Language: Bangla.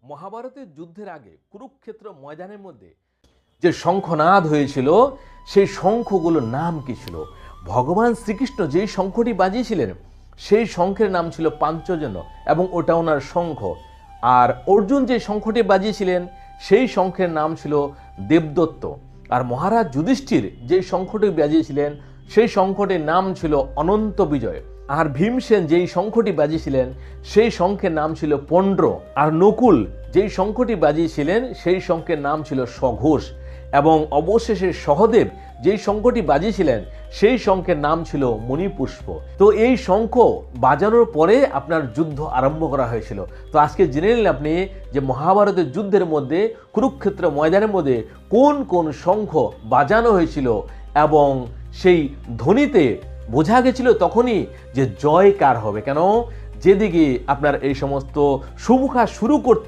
মহাভারতের যুদ্ধের আগে কুরুক্ষেত্র ময়দানের মধ্যে যে শঙ্খনাদ হয়েছিল সেই শঙ্খগুলোর নাম কি ছিল? ভগবান শ্রীকৃষ্ণ যেই শঙ্খটি বাজিয়েছিলেন সেই শঙ্খের নাম ছিল পাঞ্চজন্য এবং ওটা ওনার শঙ্খ। আর অর্জুন যে শঙ্খটি বাজিয়েছিলেন সেই শঙ্খের নাম ছিল দেবদত্ত। আর মহারাজ যুধিষ্ঠির যে শঙ্খটি বাজিয়েছিলেন সেই শঙ্খটির নাম ছিল অনন্ত বিজয়। আর ভীমসেন যেই শঙ্খটি বাজিয়েছিলেন সেই শঙ্খের নাম ছিল পন্ড্র। আর নকুল যেই শঙ্খটি বাজিয়েছিলেন সেই শঙ্খের নাম ছিল সঘোষ। এবং অবশেষে সহদেব যেই শঙ্খটি বাজিয়েছিলেন সেই শঙ্খের নাম ছিল মণিপুষ্প। তো এই শঙ্খ বাজানোর পরে আপনার যুদ্ধ আরম্ভ করা হয়েছিল। তো আজকে জেনে নিলেন আপনি যে মহাভারতের যুদ্ধের মধ্যে কুরুক্ষেত্র ময়দানের মধ্যে কোন কোন শঙ্খ বাজানো হয়েছিল এবং সেই ধ্বনিতে বোঝা গেছিল তখনই যে জয় কার হবে। কেন যেদিকে আপনার এই সমস্ত শুভ কাজ শুরু করতে